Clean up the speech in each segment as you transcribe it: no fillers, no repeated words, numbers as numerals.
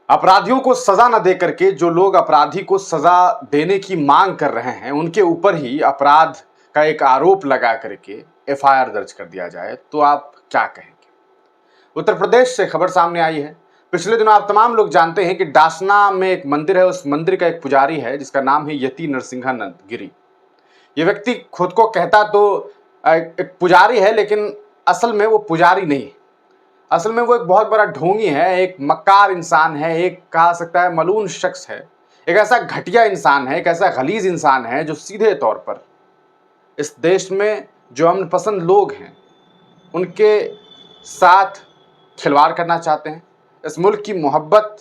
अपराधियों को सजा न दे करके जो लोग अपराधी को सजा देने की मांग कर रहे हैं उनके ऊपर ही अपराध का एक आरोप लगा करके एफआईआर दर्ज कर दिया जाए तो आप क्या कहेंगे? उत्तर प्रदेश से खबर सामने आई है। पिछले दिनों आप तमाम लोग जानते हैं कि डासना में एक मंदिर है, उस मंदिर का एक पुजारी है जिसका नाम है यति नरसिंहानंद गिरी। ये व्यक्ति खुद को कहता तो एक पुजारी है, लेकिन असल में वो पुजारी नहीं है। असल में वो एक बहुत बड़ा ढोंगी है, एक मक्कार इंसान है, एक कहा सकता है मलून शख्स है, एक ऐसा घटिया इंसान है, एक ऐसा गलीज इंसान है जो सीधे तौर पर इस देश में जो अमन पसंद लोग हैं उनके साथ खिलवाड़ करना चाहते हैं। इस मुल्क की मोहब्बत,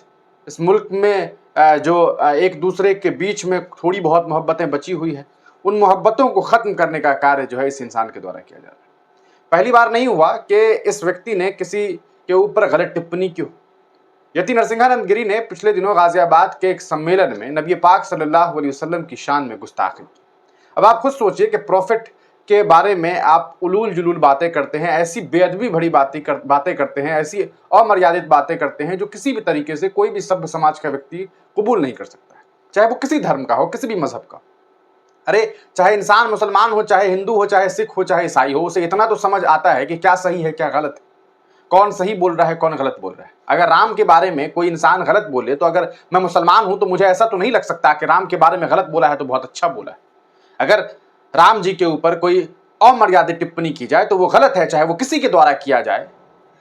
इस मुल्क में जो एक दूसरे के बीच में थोड़ी बहुत मोहब्बतें बची हुई है, उन मोहब्बतों को ख़त्म करने का कार्य जो है इस इंसान के द्वारा किया जा रहा है। पहली बार नहीं हुआ कि इस व्यक्ति ने किसी के ऊपर गलत टिप्पणी की हो। यति नरसिंहानंद गिरी ने पिछले दिनों गाजियाबाद के एक सम्मेलन में नबी पाक सल्लल्लाहु अलैहि वसल्लम की शान में गुस्ताखी की। अब आप खुद सोचिए कि प्रॉफिट के बारे में आप उलूल जुलूल बातें करते हैं, ऐसी बेअदबी भरी बातें करते हैं, ऐसी अमर्यादित बातें करते हैं जो किसी भी तरीके से कोई भी सभ्य समाज का व्यक्ति कबूल नहीं कर सकता है, चाहे वो किसी धर्म का हो, किसी भी मजहब का। अरे चाहे इंसान मुसलमान हो, चाहे हिंदू हो, चाहे सिख हो, चाहे ईसाई हो, उसे इतना तो समझ आता है कि क्या सही है क्या गलत है, कौन सही बोल रहा है कौन गलत बोल रहा है। अगर राम के बारे में कोई इंसान गलत बोले तो अगर मैं मुसलमान हूं तो मुझे ऐसा तो नहीं लग सकता कि राम के बारे में गलत बोला है तो बहुत अच्छा बोला है। अगर राम जी के ऊपर कोई अमर्यादित टिप्पणी की जाए तो वो गलत है, चाहे वो किसी के द्वारा किया जाए।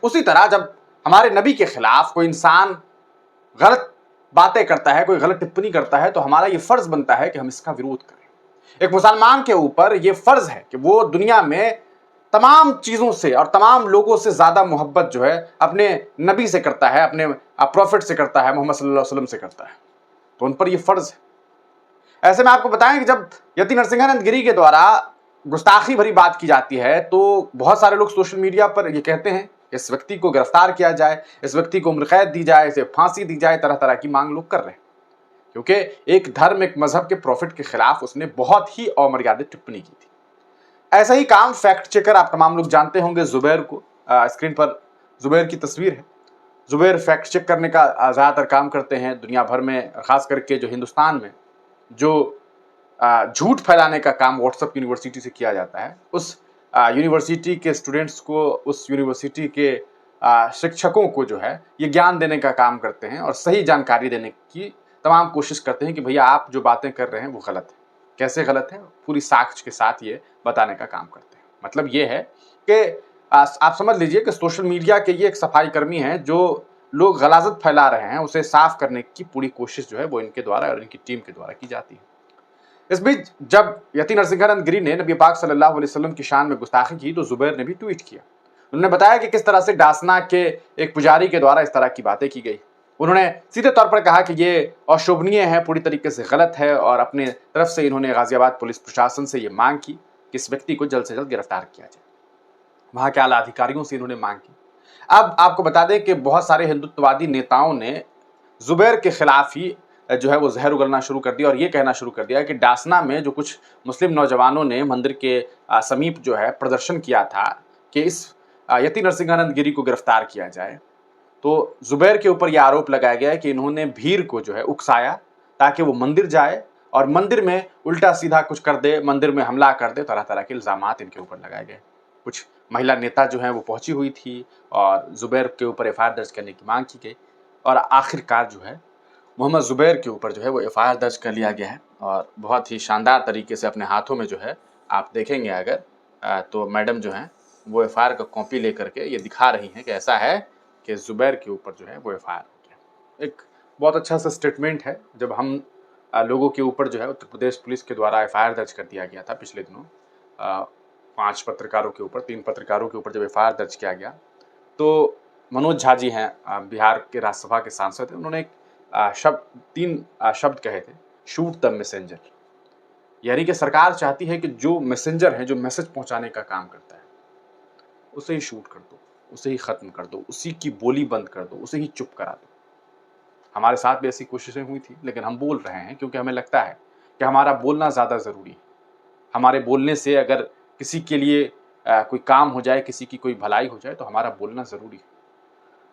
उसी तरह जब हमारे नबी के खिलाफ कोई इंसान गलत बातें करता है, कोई गलत टिप्पणी करता है, तो हमारा ये फर्ज बनता है कि हम इसका विरोध करें। एक मुसलमान के ऊपर यह फर्ज है कि वो दुनिया में तमाम चीजों से और तमाम लोगों से ज्यादा मोहब्बत जो है अपने नबी से करता है, अपने प्रॉफिट से करता है, मोहम्मद सल्लल्लाहु अलैहि वसल्लम से करता है। तो उन पर यह फर्ज है। ऐसे में आपको बताएं कि जब यति नरसिंहानंद गिरी के द्वारा गुस्ताखी भरी बात की जाती है तो बहुत सारे लोग सोशल मीडिया पर यह कहते हैं इस व्यक्ति को गिरफ्तार किया जाए, इस व्यक्ति को उम्र कैद दी जाए, इसे फांसी दी जाए, तरह तरह की मांग लोग कर रहे हैं, क्योंकि एक धर्म, एक मजहब के प्रॉफिट के खिलाफ उसने बहुत ही अमर्यादित टिप्पणी की थी। ऐसा ही काम फैक्ट चेकर आप तमाम लोग जानते होंगे जुबैर को। स्क्रीन पर जुबैर की तस्वीर है। जुबैर फैक्ट चेक करने का ज़्यादातर काम करते हैं दुनिया भर में, खास करके जो हिंदुस्तान में जो झूठ फैलाने का काम व्हाट्सएप यूनिवर्सिटी से किया जाता है, उस यूनिवर्सिटी के स्टूडेंट्स को, उस यूनिवर्सिटी के शिक्षकों को जो है ये ज्ञान देने का काम करते हैं और सही जानकारी देने की तमाम कोशिश करते हैं कि भैया आप जो बातें कर रहे हैं वो गलत है। कैसे गलत है, पूरी साक्ष्य के साथ ये बताने का काम करते हैं। मतलब ये है कि आप समझ लीजिए कि सोशल मीडिया के ये एक सफाई कर्मी हैं जो लोग गलाजत फैला रहे हैं, उसे साफ करने की पूरी कोशिश जो है वो इनके द्वारा और इनकी टीम के द्वारा की जाती है। इस बीच जब यति नरसिंहानंद गिरी ने नबी पाक सल्लल्लाहु अलैहि वसल्लम की शान में गुस्ताखी की तो जुबैर ने भी ट्वीट किया। उन्होंने बताया कि किस तरह से डासना के एक पुजारी के द्वारा इस तरह की बातें की गई। उन्होंने सीधे तौर पर कहा कि ये अशोभनीय है, पूरी तरीके से गलत है, और अपने तरफ से इन्होंने गाजियाबाद पुलिस प्रशासन से ये मांग की कि इस व्यक्ति को जल्द से जल्द गिरफ्तार किया जाए। वहां के आला अधिकारियों से इन्होंने मांग की। अब आपको बता दें कि बहुत सारे हिंदुत्ववादी नेताओं ने जुबैर के खिलाफ ही जो है वो जहर उगलना शुरू कर दिया और ये कहना शुरू कर दिया कि डासना में जो कुछ मुस्लिम नौजवानों ने मंदिर के समीप जो है प्रदर्शन किया था कि इस यति नरसिंहानंद गिरी को गिरफ्तार किया जाए, तो जुबैर के ऊपर यह आरोप लगाया गया है कि इन्होंने भीड़ को जो है उकसाया ताकि वो मंदिर जाए और मंदिर में उल्टा सीधा कुछ कर दे, मंदिर में हमला कर दे। तरह तरह के इल्जामात इनके ऊपर लगाए गए। कुछ महिला नेता जो हैं वो पहुंची हुई थी और जुबैर के ऊपर एफआईआर दर्ज करने की मांग की गई और आखिरकार जो है मोहम्मद जुबैर के ऊपर जो है वो एफआईआर दर्ज कर लिया गया है। और बहुत ही शानदार तरीके से अपने हाथों में जो है आप देखेंगे अगर तो मैडम जो हैं वो एफआईआर का कॉपी लेकर के ये दिखा रही हैं कि ऐसा है कि जुबैर के ऊपर जो है वो एफआईआर हो गया। एक बहुत अच्छा सा स्टेटमेंट है जब हम लोगों के ऊपर जो है उत्तर प्रदेश पुलिस के द्वारा एफआईआर दर्ज कर दिया गया था पिछले दिनों 5 पत्रकारों के ऊपर, 3 पत्रकारों के ऊपर जब एफआईआर दर्ज किया गया तो मनोज झा जी हैं, बिहार के राज्यसभा के सांसद हैं, उन्होंने एक तीन शब्द कहे थे, शूट द मैसेंजर। यानी कि सरकार चाहती है कि जो मैसेंजर है, जो मैसेज पहुंचाने का काम करता है, उसे ही शूट कर दो, उसे ही खत्म कर दो, उसी की बोली बंद कर दो, उसे ही चुप करा दो। हमारे साथ भी ऐसी कोशिशें हुई थी, लेकिन हम बोल रहे हैं क्योंकि हमें लगता है कि हमारा बोलना ज़्यादा ज़रूरी है। हमारे बोलने से अगर किसी के लिए कोई काम हो जाए, किसी की कोई भलाई हो जाए तो हमारा बोलना ज़रूरी है।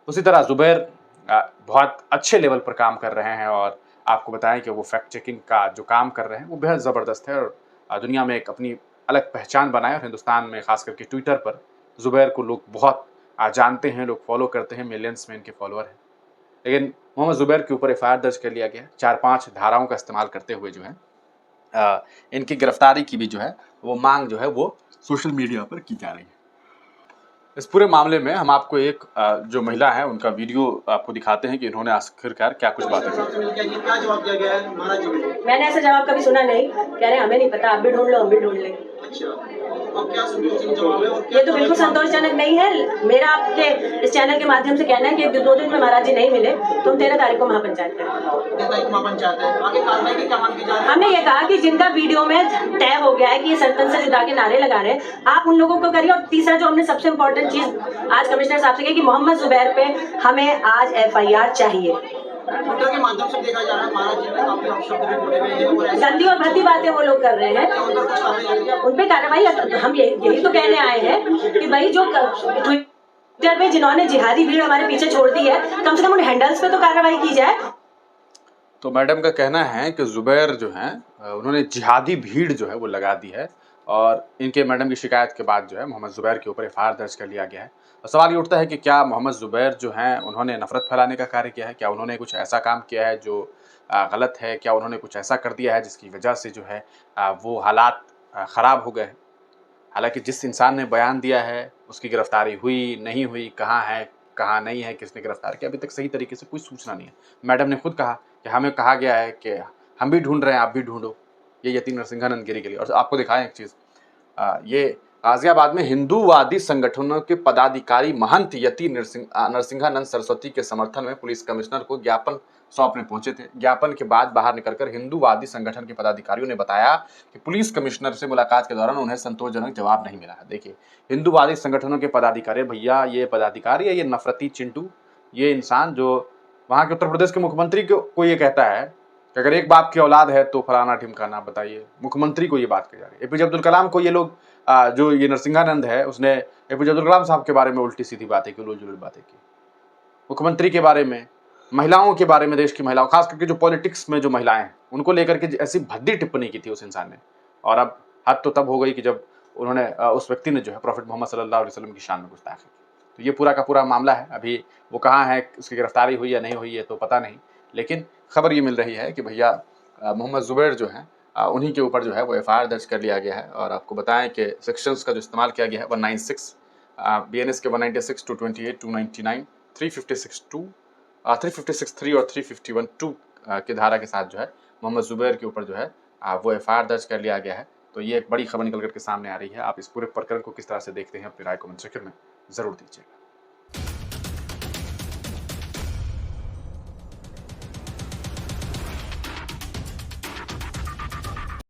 उसी तरह जुबैर बहुत अच्छे लेवल पर काम कर रहे हैं और आपको बताएं कि वो फैक्ट चेकिंग का जो काम कर रहे हैं वो बेहद ज़बरदस्त है और दुनिया में एक अपनी अलग पहचान बनाए और हिंदुस्तान में खास करके ट्विटर पर ज़ुबैर को लोग बहुत जानते हैं, लोग फॉलो करते हैं, मिलियंस में इनके फॉलोअर हैं। लेकिन मोहम्मद ज़ुबैर के ऊपर एफआईआर दर्ज कर लिया गया है। 4-5 धाराओं का इस्तेमाल करते हुए जो है इनकी गिरफ्तारी की भी जो है वो मांग जो है वो सोशल मीडिया पर की जा रही है। इस पूरे मामले में हम आपको एक जो महिला है उनका वीडियो आपको दिखाते हैं कि इन्होंने आखिरकार क्या कुछ बातें की। क्या जवाब दिया गया है महाराज जी को? मैंने ऐसा जवाब कभी सुना नहीं। कह रहे हमें नहीं पता, आप भी ढूंढ लो, हम भी ढूंढ लेंगे। अच्छा, अब क्या संतोषजनक जवाब है? ये तो बिल्कुल संतोषजनक नहीं है। मेरा आपके इस चैनल के माध्यम से कहना है कि 2 दिन में महाराज जी नहीं मिले तो हम 13 तारीख को महापंचायत करेंगे। 13 तारीख को महापंचायत है। आगे कार्रवाई की क्या मांग की जा रही है? हमने ये कहा कि जिनका वीडियो में तय हो गया है कि ये सरपंच से जुदा के नारे लगा रहे हैं, आप उन लोगों को करिए। और तीसरा जो हमने सबसे इम्पोर्टेंट चीज आज कमिश्नर साहब से कही कि मोहम्मद ज़ुबैर पे हमें आज एफआईआर चाहिए। ट्विटर के माध्यम से देखा जा रहा है महाराज जी ने काफी अपशब्द भी बोले हुए हैं, गंदी और भद्दी बातें वो लोग कर रहे हैं। उन पे कार्रवाई हम यही तो कहने आए हैं कि भाई जो ट्विटर पे जिन्होंने जिहादी भीड़ हमारे पीछे छोड़ दी है, कम से कम उन हैंडल्स पे तो कार्रवाई की जाए। तो मैडम का कहना है कि ज़ुबैर जो हैं उन्होंने जिहादी भीड़ जो है वो लगा दी है और इनके मैडम की शिकायत के बाद जो है मोहम्मद ज़ुबैर के ऊपर एफआईआर दर्ज कर लिया गया है। और सवाल ये उठता है कि क्या मोहम्मद ज़ुबैर जो हैं उन्होंने नफ़रत फैलाने का कार्य किया है? क्या उन्होंने कुछ ऐसा काम किया है जो गलत है? क्या उन्होंने कुछ ऐसा कर दिया है जिसकी वजह से जो है वो हालात ख़राब हो गए? हालाँकि जिस इंसान ने बयान दिया है उसकी गिरफ्तारी हुई, नहीं हुई, कहाँ है, कहाँ नहीं है, किसने गिरफ्तार किया, अभी तक सही तरीके से कोई सूचना नहीं है। मैडम ने खुद कहा कि हमें कहा गया है कि हम भी ढूँढ रहे हैं, आप भी ढूँढो। ये यति नरसिंहानंद गिरी के लिए। और आपको दिखाएँ एक चीज़, ये गाज़ियाबाद में हिंदूवादी संगठनों के पदाधिकारी महंत यति नरसिंहानंद सरस्वती के समर्थन में पुलिस कमिश्नर को ज्ञापन सौंपने पहुंचे थे। ज्ञापन के बाद बाहर निकलकर हिंदूवादी संगठन के पदाधिकारियों ने बताया कि पुलिस कमिश्नर से मुलाकात के दौरान उन्हें संतोषजनक जवाब नहीं मिला है। देखिए, हिंदूवादी संगठनों के पदाधिकारी, भैया ये पदाधिकारी है, ये नफरती चिंटू, ये इंसान जो वहाँ के उत्तर प्रदेश के मुख्यमंत्री को ये कहता है कि अगर एक बाप की औलाद है तो फलाना ढिमकाना, बताइए। मुख्यमंत्री को ये बात कही जा रही है। एपीजे अब्दुल कलाम को ये लोग जो ये नरसिंहानंद है उसने एपीजे अब्दुल कलाम साहब के बारे में उल्टी सीधी बातें की, उलझुल बातें की। मुख्यमंत्री के बारे में, महिलाओं के बारे में, देश की महिलाओं, खास करके जो पॉलिटिक्स में जो महिलाएं हैं उनको लेकर के ऐसी भद्दी टिप्पणी की थी उस इंसान ने। और अब हद तो तब हो गई कि जब उन्होंने उस व्यक्ति ने जो है प्रॉफिट मोहम्मद सल्लल्लाहु अलैहि वसल्लम की शान में गुस्ताखी की। तो ये पूरा का पूरा मामला है। अभी वो कहाँ है, उसकी गिरफ्तारी हुई या नहीं हुई है तो पता नहीं, लेकिन खबर ये मिल रही है कि भैया मोहम्मद ज़ुबैर जो हैं उन्हीं के ऊपर जो है वो एफआईआर दर्ज कर लिया गया है। और आपको बताएं कि सेक्शंस का जो इस्तेमाल किया गया है 196 BNS के 196 228 299 356 356(3) और 351(2) की धारा के साथ जो है मोहम्मद ज़ुबैर के ऊपर जो है वो एफआईआर दर्ज कर लिया गया है। तो ये एक बड़ी खबर निकल कर के सामने आ रही है। आप इस पूरे प्रकरण को किस तरह से देखते हैं, अपनी राय कमेंट सेक्शन में ज़रूर दीजिएगा।